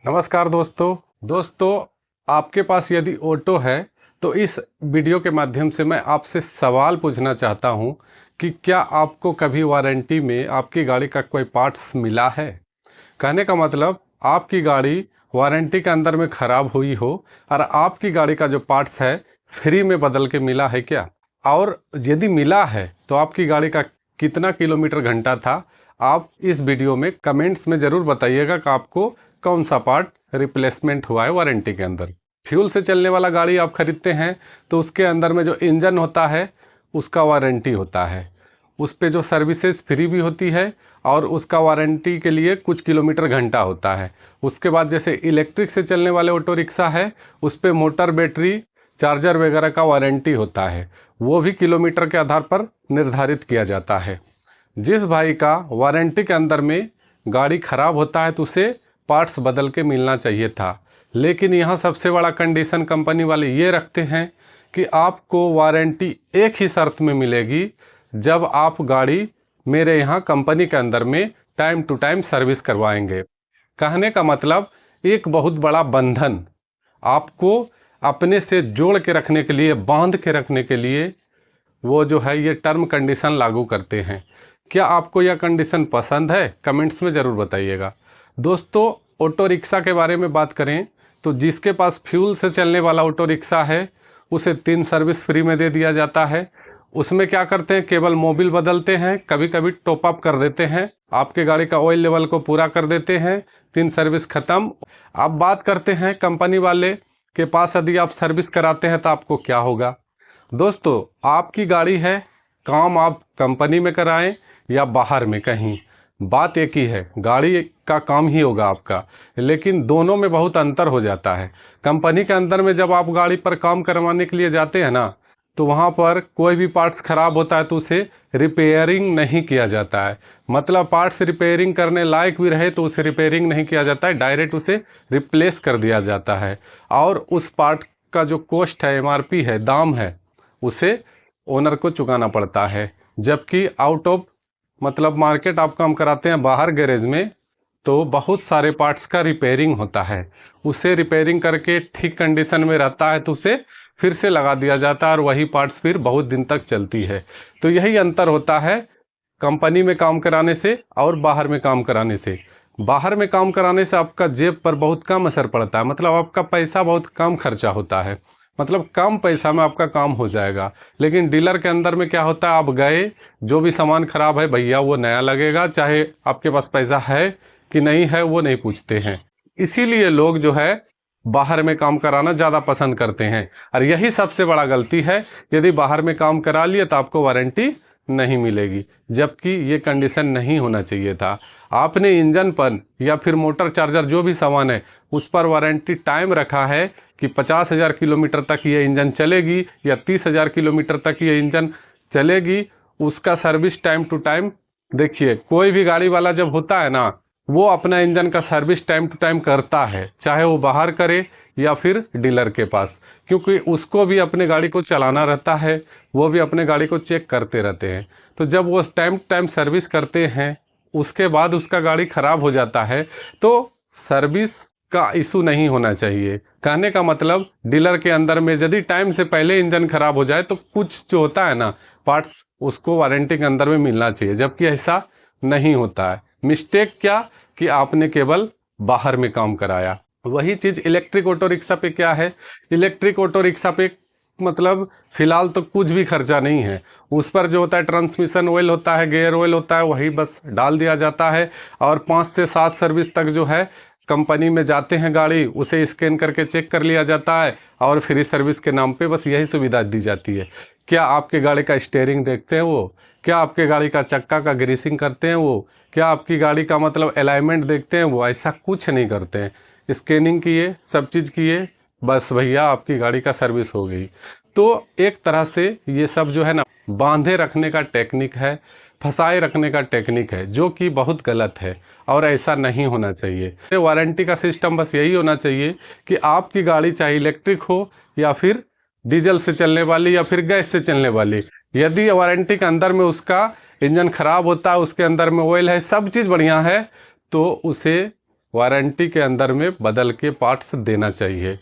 नमस्कार दोस्तों आपके पास यदि ऑटो है तो इस वीडियो के माध्यम से मैं आपसे सवाल पूछना चाहता हूं कि क्या आपको कभी वारंटी में आपकी गाड़ी का कोई पार्ट्स मिला है। कहने का मतलब आपकी गाड़ी वारंटी के अंदर में ख़राब हुई हो और आपकी गाड़ी का जो पार्ट्स है फ्री में बदल के मिला है क्या, और यदि मिला है तो आपकी गाड़ी का कितना किलोमीटर घंटा था। आप इस वीडियो में कमेंट्स में ज़रूर बताइएगा कि आपको कौन सा पार्ट रिप्लेसमेंट हुआ है वारंटी के अंदर। फ्यूल से चलने वाला गाड़ी आप खरीदते हैं तो उसके अंदर में जो इंजन होता है उसका वारंटी होता है, उस पे जो सर्विसेज फ्री भी होती है और उसका वारंटी के लिए कुछ किलोमीटर घंटा होता है। उसके बाद जैसे इलेक्ट्रिक से चलने वाले ऑटो रिक्शा है उस पे मोटर, बैटरी, चार्जर वगैरह का वारंटी होता है, वो भी किलोमीटर के आधार पर निर्धारित किया जाता है। जिस भाई का वारंटी के अंदर में गाड़ी ख़राब होता है तो उसे पार्ट्स बदल के मिलना चाहिए था, लेकिन यहाँ सबसे बड़ा कंडीशन कंपनी वाले ये रखते हैं कि आपको वारंटी एक ही शर्त में मिलेगी, जब आप गाड़ी मेरे यहाँ कंपनी के अंदर में टाइम टू टाइम सर्विस करवाएंगे। कहने का मतलब एक बहुत बड़ा बंधन आपको अपने से जोड़ के रखने के लिए, बांध के रखने के लिए वो जो है ये टर्म कंडीशन लागू करते हैं। क्या आपको यह कंडीशन पसंद है? कमेंट्स में ज़रूर बताइएगा। दोस्तों, ऑटो रिक्शा के बारे में बात करें तो जिसके पास फ्यूल से चलने वाला ऑटो रिक्शा है उसे 3 सर्विस फ्री में दे दिया जाता है। उसमें क्या करते हैं, केवल मोबिल बदलते हैं, कभी कभी टॉप अप कर देते हैं, आपके गाड़ी का ऑयल लेवल को पूरा कर देते हैं, 3 सर्विस ख़त्म। अब बात करते हैं कंपनी वाले के पास यदि आप सर्विस कराते हैं तो आपको क्या होगा। दोस्तों, आपकी गाड़ी है, काम आप कंपनी में कराएं या बाहर में कहीं, बात एक ही है, गाड़ी का काम ही होगा आपका, लेकिन दोनों में बहुत अंतर हो जाता है। कंपनी के अंदर में जब आप गाड़ी पर काम करवाने के लिए जाते हैं ना, तो वहाँ पर कोई भी पार्ट्स ख़राब होता है तो उसे रिपेयरिंग नहीं किया जाता है। मतलब पार्ट्स रिपेयरिंग करने लायक भी रहे तो उसे रिपेयरिंग नहीं किया जाता है, डायरेक्ट उसे रिप्लेस कर दिया जाता है। और उस पार्ट का जो कॉस्ट है, MRP है, दाम है, उसे ओनर को चुकाना पड़ता है। जबकि आउट ऑफ मतलब मार्केट आप काम कराते हैं बाहर गैरेज में तो बहुत सारे पार्ट्स का रिपेयरिंग होता है, उसे रिपेयरिंग करके ठीक कंडीशन में रहता है तो उसे फिर से लगा दिया जाता है और वही पार्ट्स फिर बहुत दिन तक चलती है। तो यही अंतर होता है कंपनी में काम कराने से और बाहर में काम कराने से। बाहर में काम कराने से आपका जेब पर बहुत कम असर पड़ता है, मतलब आपका पैसा बहुत कम खर्चा होता है, मतलब कम पैसा में आपका काम हो जाएगा। लेकिन डीलर के अंदर में क्या होता है, आप गए, जो भी सामान ख़राब है भैया वो नया लगेगा, चाहे आपके पास पैसा है कि नहीं है वो नहीं पूछते हैं। इसीलिए लोग जो है बाहर में काम कराना ज़्यादा पसंद करते हैं और यही सबसे बड़ा गलती है। यदि बाहर में काम करा लिए तो आपको वारंटी नहीं मिलेगी, जबकि ये कंडीशन नहीं होना चाहिए था। आपने इंजन पर या फिर मोटर, चार्जर, जो भी सामान है उस पर वारंटी टाइम रखा है कि 50,000 किलोमीटर तक ये इंजन चलेगी या 30,000 किलोमीटर तक ये इंजन चलेगी। उसका सर्विस टाइम टू टाइम, देखिए कोई भी गाड़ी वाला जब होता है ना, वो अपना इंजन का सर्विस टाइम टू टाइम करता है, चाहे वो बाहर करे या फिर डीलर के पास, क्योंकि उसको भी अपने गाड़ी को चलाना रहता है, वो भी अपने गाड़ी को चेक करते रहते हैं। तो जब वो टाइम टू टाइम सर्विस करते हैं, उसके बाद उसका गाड़ी ख़राब हो जाता है तो सर्विस का इशू नहीं होना चाहिए। कहने का मतलब डीलर के अंदर में यदि टाइम से पहले इंजन ख़राब हो जाए तो कुछ जो होता है ना पार्ट्स, उसको वारंटी के अंदर में मिलना चाहिए, जबकि ऐसा नहीं होता है। मिस्टेक क्या कि आपने केवल बाहर में काम कराया। वही चीज़ इलेक्ट्रिक ऑटो रिक्शा पे क्या है, इलेक्ट्रिक ऑटो रिक्शा पे मतलब फ़िलहाल तो कुछ भी खर्चा नहीं है। उस पर जो होता है ट्रांसमिशन ऑयल होता है, गियर ऑयल होता है, वही बस डाल दिया जाता है और 5 से 7 सर्विस तक जो है कंपनी में जाते हैं गाड़ी, उसे स्कैन करके चेक कर लिया जाता है और फ्री सर्विस के नाम पे बस यही सुविधा दी जाती है। क्या आपके गाड़ी का स्टीयरिंग देखते हैं वो? क्या आपके गाड़ी का चक्का का ग्रीसिंग करते हैं वो? क्या आपकी गाड़ी का मतलब अलाइनमेंट देखते हैं वो? ऐसा कुछ नहीं करते हैं। स्कैनिंग किए, सब चीज़ किए, बस भैया आपकी गाड़ी का सर्विस हो गई। तो एक तरह से ये सब जो है ना बांधे रखने का टेक्निक है, फंसाए रखने का टेक्निक है, जो कि बहुत गलत है और ऐसा नहीं होना चाहिए। वारंटी का सिस्टम बस यही होना चाहिए कि आपकी गाड़ी चाहे इलेक्ट्रिक हो या फिर डीजल से चलने वाली या फिर गैस से चलने वाली, यदि वारंटी के अंदर में उसका इंजन ख़राब होता है, उसके अंदर में ऑयल है, सब चीज़ बढ़िया है, तो उसे वारंटी के अंदर में बदल के पार्ट्स देना चाहिए।